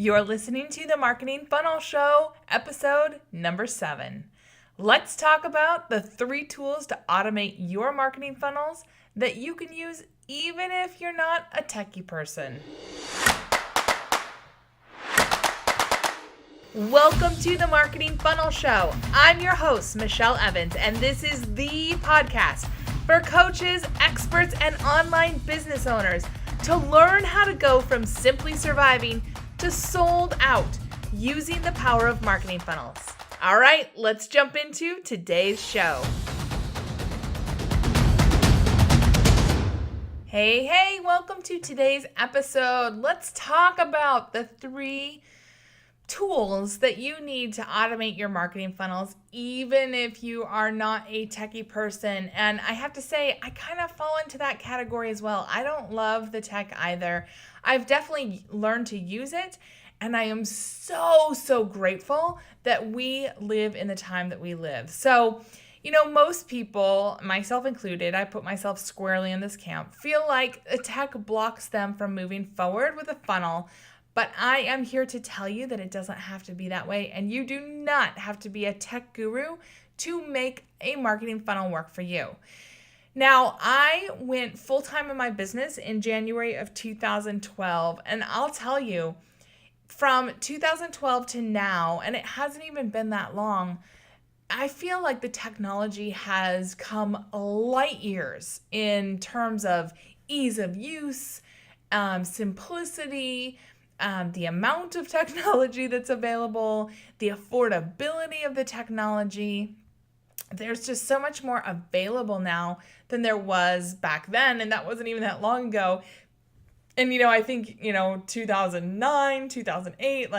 You're listening to the Marketing Funnel Show, episode number 7. Let's talk about the 3 tools to automate your marketing funnels that you can use even if you're not a techie person. Welcome to the Marketing Funnel Show. I'm your host, Michelle Evans, and this is the podcast for coaches, experts, and online business owners to learn how to go from simply surviving to sold out using the power of marketing funnels. All right, let's jump into today's show. Hey, welcome to today's episode. Let's talk about the 3 tools that you need to automate your marketing funnels, even if you are not a techie person. And I have to say, I kind of fall into that category as well. I don't love the tech either. I've definitely learned to use it, and I am so grateful that we live in the time that we live. So, most people, myself included, I put myself squarely in this camp, feel like the tech blocks them from moving forward with a funnel. But I am here to tell you that it doesn't have to be that way, and you do not have to be a tech guru to make a marketing funnel work for you. Now, I went full-time in my business in January of 2012, and I'll tell you, from 2012 to now, and it hasn't even been that long, I feel like the technology has come light years in terms of ease of use, simplicity, the amount of technology that's available, the affordability of the technology. There's just so much more available now than there was back then, and that wasn't even that long ago. And, I think, 2009, 2008,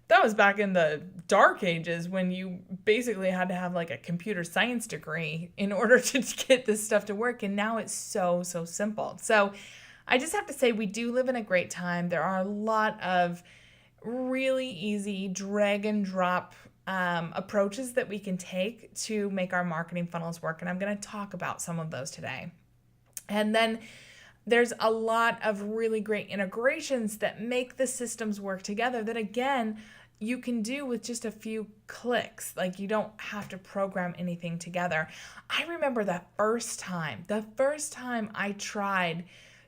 that was back in the dark ages when you basically had to have a computer science degree in order to get this stuff to work. And now it's so simple. So I just have to say, we do live in a great time. There are a lot of really easy drag and drop approaches that we can take to make our marketing funnels work. And I'm going to talk about some of those today. And then there's a lot of really great integrations that make the systems work together that, again, you can do with just a few clicks. You don't have to program anything together. I remember the first time I tried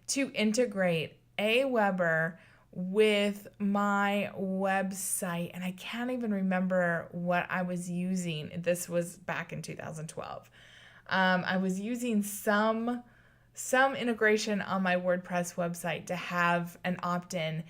to integrate Aweber with my website, and I can't even remember what I was using. This was back in 2012. I was using some integration on my WordPress website to have an opt-in,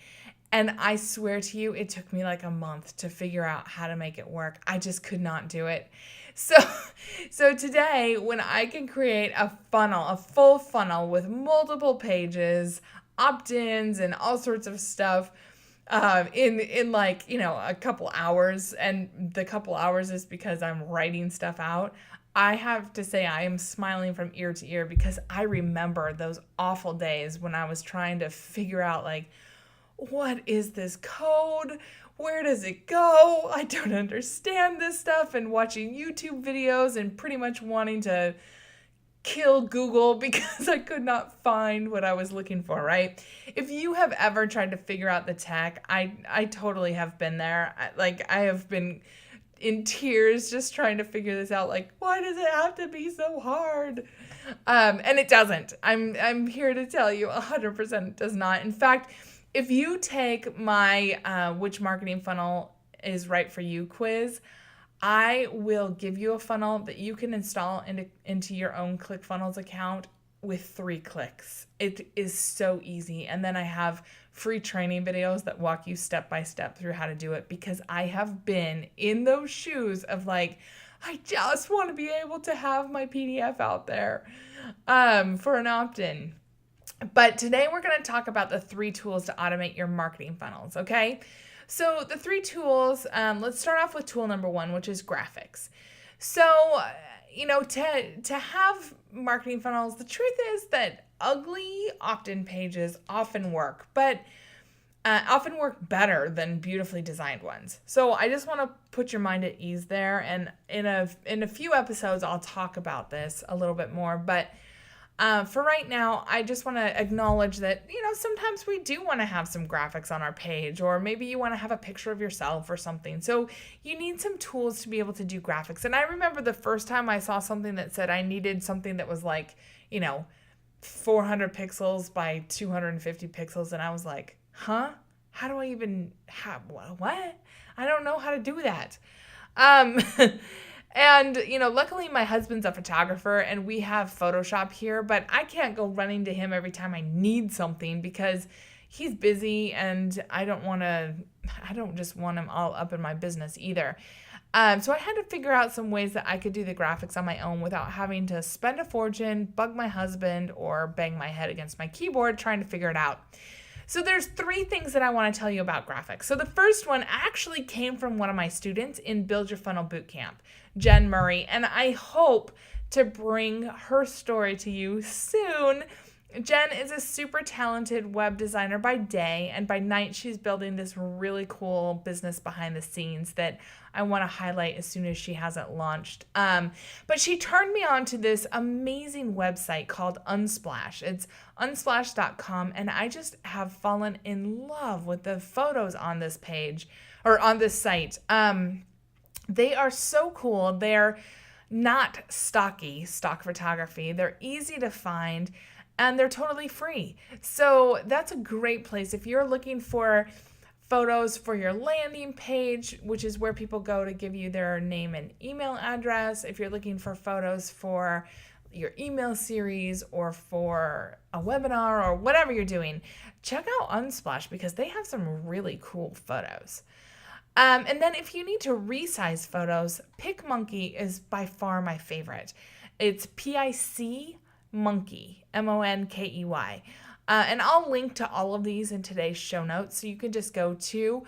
and I swear to you, it took me a month to figure out how to make it work. I just could not do it. So today, when I can create a full funnel with multiple pages, opt-ins, and all sorts of stuff in a couple hours, and the couple hours is because I'm writing stuff out, I have to say I am smiling from ear to ear because I remember those awful days when I was trying to figure out what is this code? Where does it go? I don't understand this stuff, and watching YouTube videos and pretty much wanting to kill Google because I could not find what I was looking for, right? If you have ever tried to figure out the tech, I totally have been there. I have been in tears just trying to figure this out. Why does it have to be so hard? And it doesn't. I'm here to tell you 100% it does not. In fact, if you take my which marketing funnel is right for you quiz, I will give you a funnel that you can install into your own ClickFunnels account with 3 clicks. It is so easy. And then I have free training videos that walk you step by step through how to do it, because I have been in those shoes of I just want to be able to have my PDF out there for an opt-in. But today we're going to talk about the 3 tools to automate your marketing funnels, okay? So the 3 tools, let's start off with tool number 1, which is graphics. So, to have marketing funnels, the truth is that ugly opt-in pages often work, but often work better than beautifully designed ones. So I just want to put your mind at ease there. And in a few episodes, I'll talk about this a little bit more, but For right now, I just want to acknowledge that, sometimes we do want to have some graphics on our page, or maybe you want to have a picture of yourself or something. So you need some tools to be able to do graphics. And I remember the first time I saw something that said I needed something that was like, 400 pixels by 250 pixels. And I was like, huh? How do I even have what? I don't know how to do that. Um, And, luckily my husband's a photographer and we have Photoshop here, but I can't go running to him every time I need something because he's busy and I don't just want him all up in my business either. So I had to figure out some ways that I could do the graphics on my own without having to spend a fortune, bug my husband, or bang my head against my keyboard trying to figure it out. So there's 3 things that I want to tell you about graphics. So the first one actually came from one of my students in Build Your Funnel Bootcamp, Jen Murray, and I hope to bring her story to you soon. Jen is a super talented web designer by day, and by night she's building this really cool business behind the scenes that I want to highlight as soon as she has it launched. But she turned me on to this amazing website called Unsplash. It's unsplash.com, and I just have fallen in love with the photos on this page, or on this site. They are so cool. They're not stock photography. They're easy to find, and they're totally free. So that's a great place if you're looking for photos for your landing page, which is where people go to give you their name and email address. If you're looking for photos for your email series or for a webinar or whatever you're doing, check out Unsplash because they have some really cool photos. And then if you need to resize photos, PicMonkey is by far my favorite. It's PIC Monkey, Monkey. And I'll link to all of these in today's show notes. So you can just go to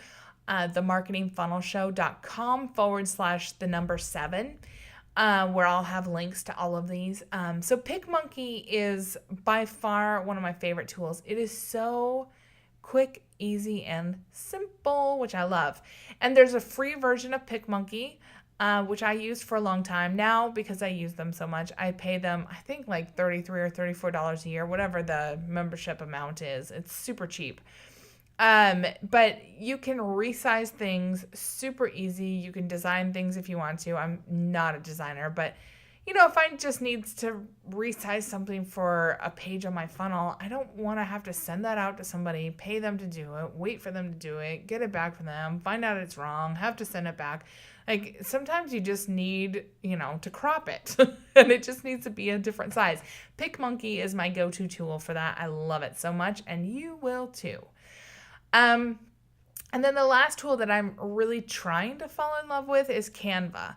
themarketingfunnelshow.com/7, where I'll have links to all of these. So PicMonkey is by far one of my favorite tools. It is so quick, easy, and simple, which I love. And there's a free version of PicMonkey, which I used for a long time. Now, because I use them so much, I pay them, I think, like $33 or $34 a year, whatever the membership amount is. It's super cheap. But you can resize things super easy. You can design things if you want to. I'm not a designer, but if I just need to resize something for a page on my funnel, I don't want to have to send that out to somebody, pay them to do it, wait for them to do it, get it back from them, find out it's wrong, have to send it back. Like, sometimes you just need, to crop it and it just needs to be a different size. PicMonkey is my go-to tool for that. I love it so much, and you will too. And then the last tool that I'm really trying to fall in love with is Canva.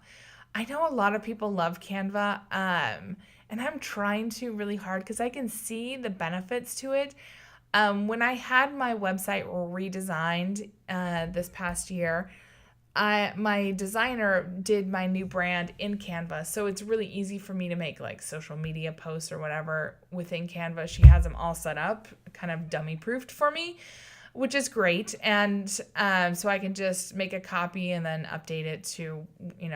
I know a lot of people love Canva, and I'm trying to really hard because I can see the benefits to it. When I had my website redesigned this past year, my designer did my new brand in Canva, so it's really easy for me to make like social media posts or whatever within Canva. She has them all set up, kind of dummy proofed for me, which is great. And so I can just make a copy and then update it to,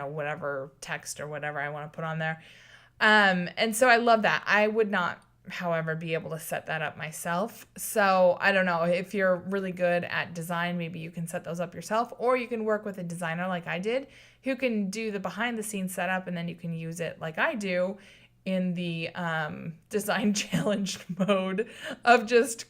whatever text or whatever I want to put on there. And so I love that. I would not, however, be able to set that up myself. So I don't know, if you're really good at design, maybe you can set those up yourself, or you can work with a designer like I did, who can do the behind the scenes setup, and then you can use it like I do in the design challenge mode of just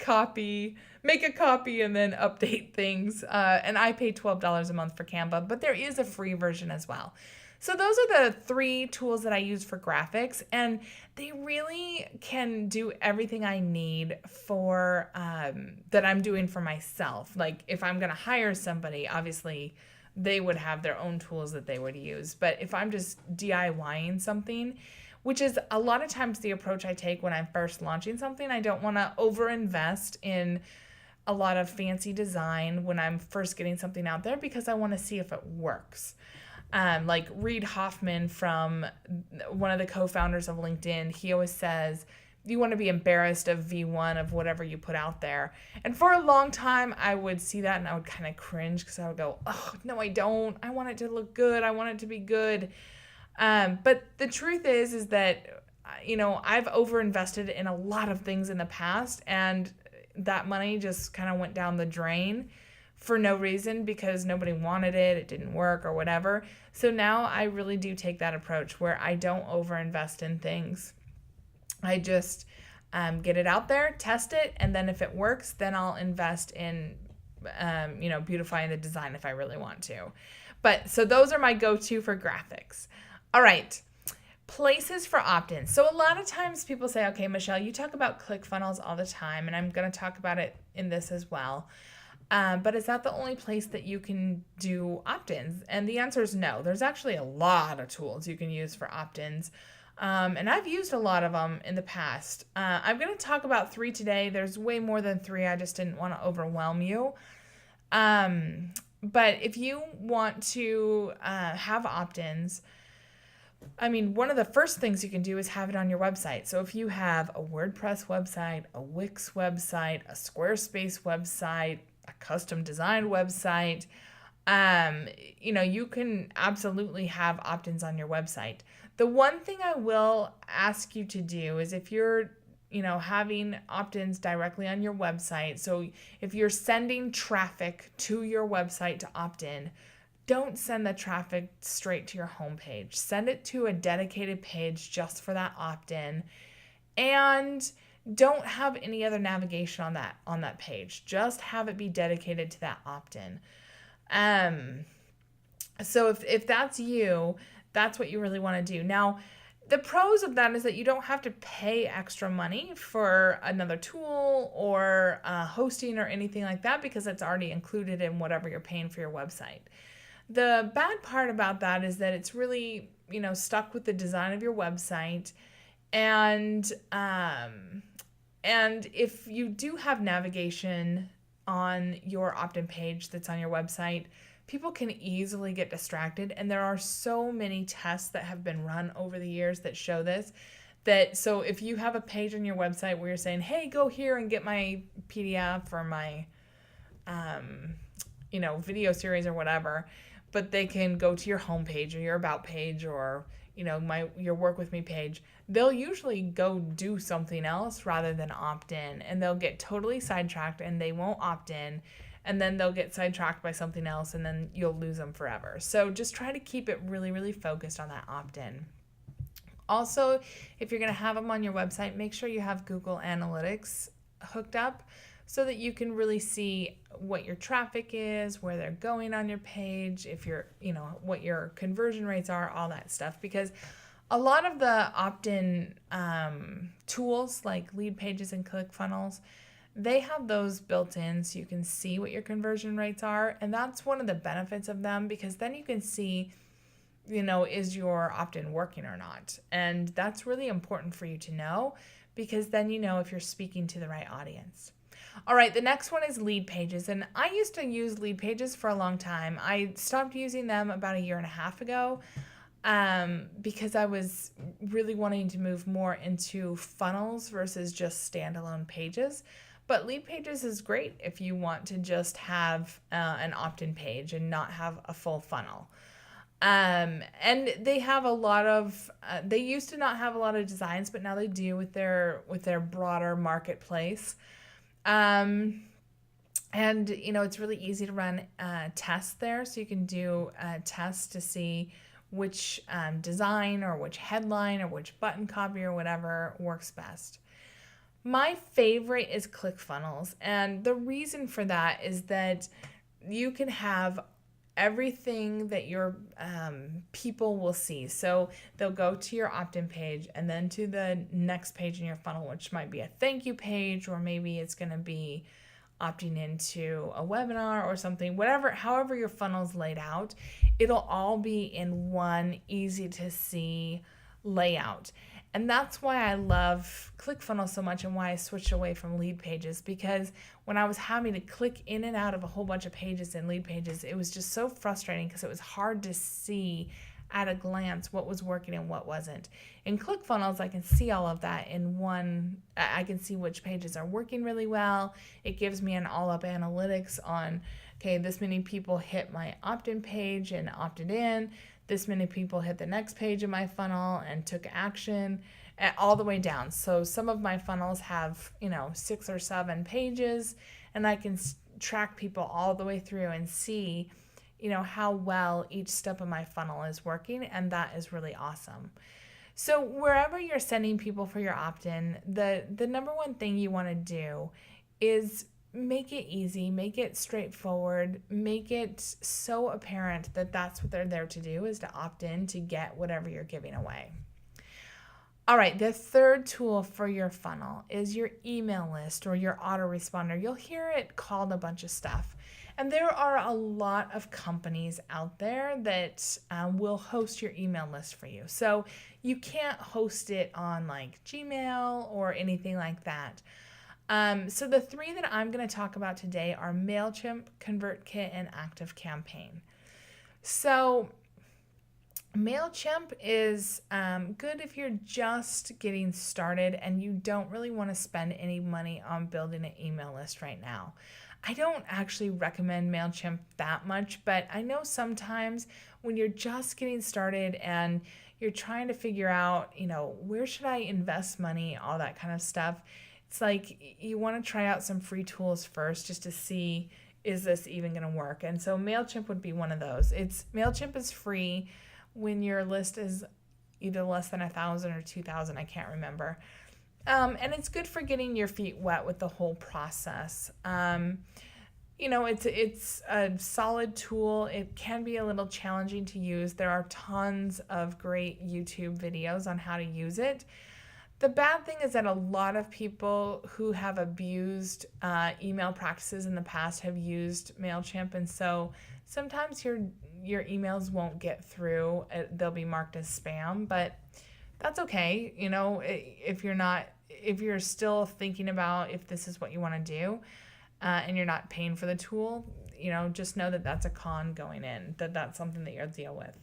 make a copy and then update things. And I pay $12 a month for Canva, but there is a free version as well. So those are the 3 tools that I use for graphics, and they really can do everything I need for that I'm doing for myself. Like, if I'm going to hire somebody, obviously they would have their own tools that they would use. But if I'm just DIYing something, which is a lot of times the approach I take when I'm first launching something, I don't want to overinvest in a lot of fancy design when I'm first getting something out there, because I want to see if it works. Like Reid Hoffman, from one of the co-founders of LinkedIn, he always says, you want to be embarrassed of V1 of whatever you put out there. And for a long time, I would see that and I would kind of cringe, because I would go, oh, no, I don't. I want it to look good. I want it to be good. But the truth is that I've overinvested in a lot of things in the past, and that money just kind of went down the drain for no reason because nobody wanted it, it didn't work or whatever. So now I really do take that approach where I don't overinvest in things. I just get it out there, test it, and then if it works, then I'll invest in, beautifying the design if I really want to. But so those are my go-to for graphics. All right. Places for opt-ins. So a lot of times people say, okay, Michelle, you talk about ClickFunnels all the time, and I'm going to talk about it in this as well. But is that the only place that you can do opt-ins? And the answer is no. There's actually a lot of tools you can use for opt-ins. And I've used a lot of them in the past. I'm going to talk about 3 today. There's way more than 3. I just didn't want to overwhelm you. But if you want to have opt-ins, one of the first things you can do is have it on your website. So if you have a WordPress website, a Wix website, a Squarespace website, a custom designed website, you can absolutely have opt-ins on your website. The one thing I will ask you to do is if you're, having opt-ins directly on your website, so if you're sending traffic to your website to opt in, don't send the traffic straight to your homepage. Send it to a dedicated page just for that opt-in, and don't have any other navigation on that page. Just have it be dedicated to that opt-in. So if that's you, that's what you really want to do. Now, the pros of that is that you don't have to pay extra money for another tool or hosting or anything like that because it's already included in whatever you're paying for your website. The bad part about that is that it's really, stuck with the design of your website. And if you do have navigation on your opt-in page that's on your website, people can easily get distracted. And there are so many tests that have been run over the years that show this. So if you have a page on your website where you're saying, hey, go here and get my PDF or my, video series or whatever, but they can go to your homepage or your about page or, your work with me page, they'll usually go do something else rather than opt in, and they'll get totally sidetracked and they won't opt in, and then they'll get sidetracked by something else and then you'll lose them forever. So just try to keep it really, really focused on that opt-in. Also, if you're going to have them on your website, make sure you have Google Analytics hooked up so that you can really see what your traffic is, where they're going on your page, if you're, what your conversion rates are, all that stuff. Because a lot of the opt-in tools like Lead Pages and ClickFunnels, they have those built in so you can see what your conversion rates are. And that's one of the benefits of them, because then you can see, is your opt-in working or not? And that's really important for you to know, because then you know if you're speaking to the right audience. All right, the next one is Lead Pages. And I used to use Lead Pages for a long time. I stopped using them about 1.5 years ago because I was really wanting to move more into funnels versus just standalone pages. But Lead Pages is great if you want to just have an opt-in page and not have a full funnel. And they have a lot of, they used to not have a lot of designs, but now they do with their broader marketplace. And, it's really easy to run tests there. So you can do tests to see which design or which headline or which button copy or whatever works best. My favorite is ClickFunnels. And the reason for that is that you can have everything that your people will see. So they'll go to your opt-in page and then to the next page in your funnel, which might be a thank you page, or maybe it's going to be opting into a webinar or something, however your funnel's laid out, it'll all be in one easy to see layout. And that's why I love ClickFunnels so much and why I switched away from Lead Pages, because when I was having to click in and out of a whole bunch of pages in Lead Pages, it was just so frustrating because it was hard to see at a glance what was working and what wasn't. In ClickFunnels, I can see all of that in one. I can see which pages are working really well. It gives me an all-up analytics on, okay, this many people hit my opt-in page and opted in. This many people hit the next page of my funnel and took action. all the way down. So some of my funnels have, 6 or 7 pages, and I can track people all the way through and see, how well each step of my funnel is working, and that is really awesome. So wherever you're sending people for your opt-in, the number one thing you want to do is make it easy, make it straightforward, make it so apparent that that's what they're there to do, is to opt in to get whatever you're giving away. All right, the third tool for your funnel is your email list or your autoresponder. You'll hear it called a bunch of stuff. And there are a lot of companies out there that will host your email list for you. So you can't host it on like Gmail or anything like that. So the 3 that I'm going to talk about today are MailChimp, ConvertKit, and ActiveCampaign. So MailChimp is good if you're just getting started and you don't really want to spend any money on building an email list right now. I don't actually recommend MailChimp that much, but I know sometimes when you're just getting started and you're trying to figure out, where should I invest money, all that kind of stuff, it's like you want to try out some free tools first just to see, is this even going to work? And so MailChimp would be one of those. MailChimp is free when your list is either less than 1,000 or 2,000, I can't remember. And it's good for getting your feet wet with the whole process. It's a solid tool. It can be a little challenging to use. There are tons of great YouTube videos on how to use it. The bad thing is that a lot of people who have abused email practices in the past have used MailChimp, and so sometimes your emails won't get through. They'll be marked as spam, but that's okay. If you're still thinking about if this is what you want to do, and you're not paying for the tool, just know that that's a con going in, that's something that you'll deal with.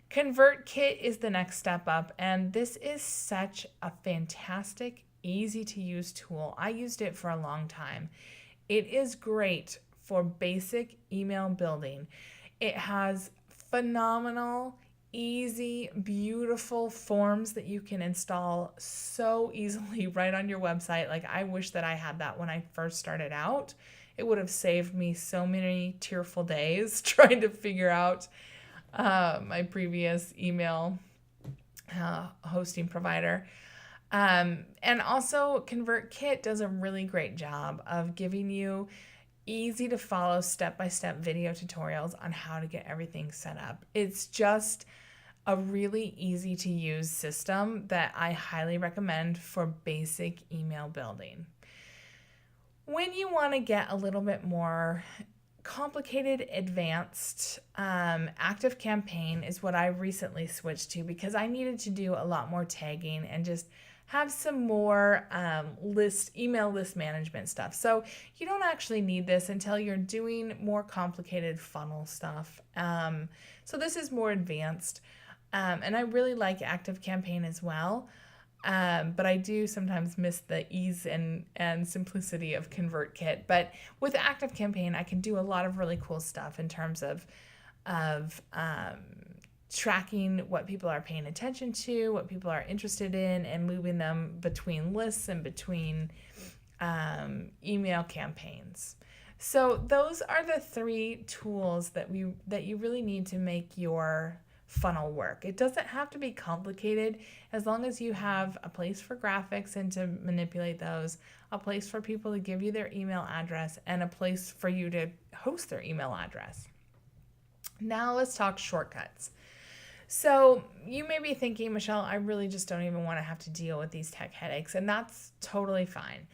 ConvertKit is the next step up, and this is such a fantastic, easy to use tool. I used it for a long time. It is great for basic email building. It has phenomenal, easy, beautiful forms that you can install so easily right on your website. Like, I wish that I had that when I first started out. It would have saved me so many tearful days trying to figure out my previous email hosting provider. And also ConvertKit does a really great job of giving you easy to follow step-by-step video tutorials on how to get everything set up. It's just a really easy to use system that I highly recommend for basic email building. When you want to get a little bit more complicated, advanced, ActiveCampaign is what I recently switched to because I needed to do a lot more tagging and just have some more email list management stuff. So you don't actually need this until you're doing more complicated funnel stuff. So this is more advanced, and I really like ActiveCampaign as well. But I do sometimes miss the ease and simplicity of ConvertKit. But with ActiveCampaign, I can do a lot of really cool stuff in terms of tracking what people are paying attention to, what people are interested in, and moving them between lists and between email campaigns. So those are the 3 tools that you really need to make your funnel work. It doesn't have to be complicated as long as you have a place for graphics and to manipulate those, a place for people to give you their email address, and a place for you to host their email address. Now let's talk shortcuts. So you may be thinking, Michelle, I really just don't even want to have to deal with these tech headaches, and that's totally fine.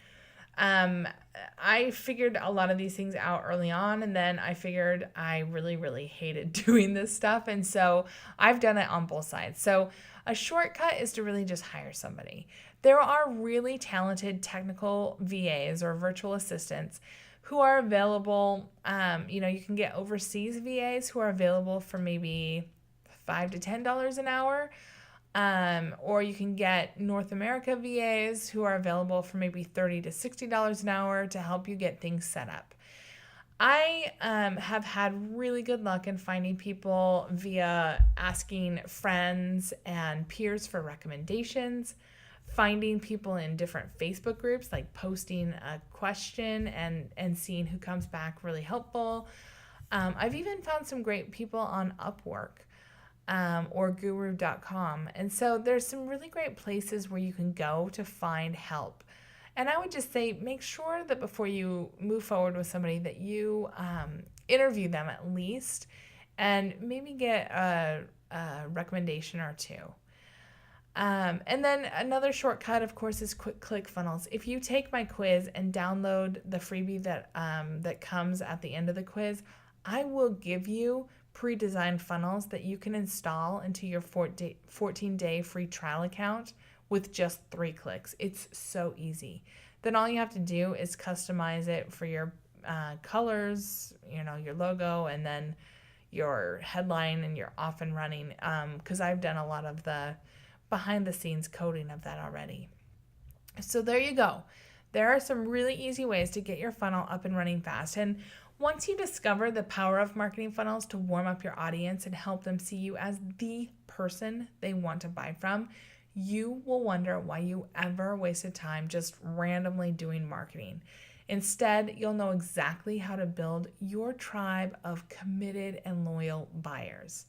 I figured a lot of these things out early on, and then I figured I really, really hated doing this stuff. And so I've done it on both sides. So a shortcut is to really just hire somebody. There are really talented technical VAs or virtual assistants who are available. You can get overseas VAs who are available for maybe $5 to $10 an hour. Or you can get North America VAs who are available for maybe $30 to $60 an hour to help you get things set up. I have had really good luck in finding people via asking friends and peers for recommendations. finding people in different Facebook groups, like posting a question and seeing who comes back, really helpful. I've even found some great people on Upwork or guru.com. And so there's some really great places where you can go to find help. And I would just say, make sure that before you move forward with somebody that you interview them at least, and maybe get a recommendation or two. And then another shortcut, of course, is quick click funnels. If you take my quiz and download the freebie that comes at the end of the quiz, I will give you pre-designed funnels that you can install into your 14-day free trial account with just 3 clicks. It's so easy. Then all you have to do is customize it for your colors, your logo, and then your headline, and you're off and running. Because I've done a lot of the behind the scenes coding of that already. So there you go. There are some really easy ways to get your funnel up and running fast. And once you discover the power of marketing funnels to warm up your audience and help them see you as the person they want to buy from, you will wonder why you ever wasted time just randomly doing marketing. Instead, you'll know exactly how to build your tribe of committed and loyal buyers.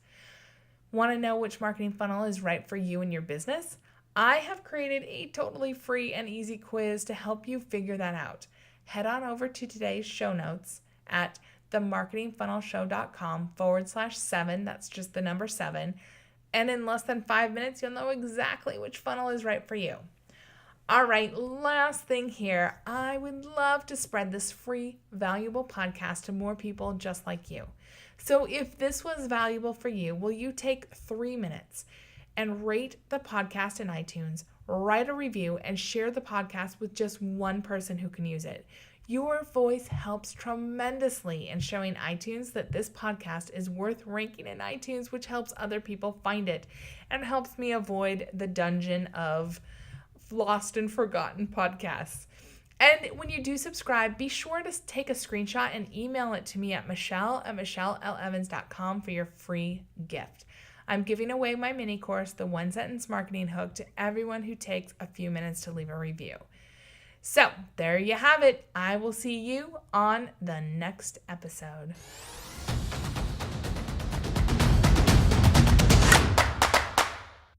Want to know which marketing funnel is right for you and your business? I have created a totally free and easy quiz to help you figure that out. Head on over to today's show notes at themarketingfunnelshow.com/7. That's just the number 7. And in less than 5 minutes, you'll know exactly which funnel is right for you. All right, last thing here. I would love to spread this free, valuable podcast to more people just like you. So if this was valuable for you, will you take 3 minutes and rate the podcast in iTunes, write a review, and share the podcast with just one person who can use it? Your voice helps tremendously in showing iTunes that this podcast is worth ranking in iTunes, which helps other people find it and helps me avoid the dungeon of lost and forgotten podcasts. And when you do subscribe, be sure to take a screenshot and email it to me at michelle@michellelevans.com for your free gift. I'm giving away my mini course, The One Sentence Marketing Hook, to everyone who takes a few minutes to leave a review. So there you have it. I will see you on the next episode.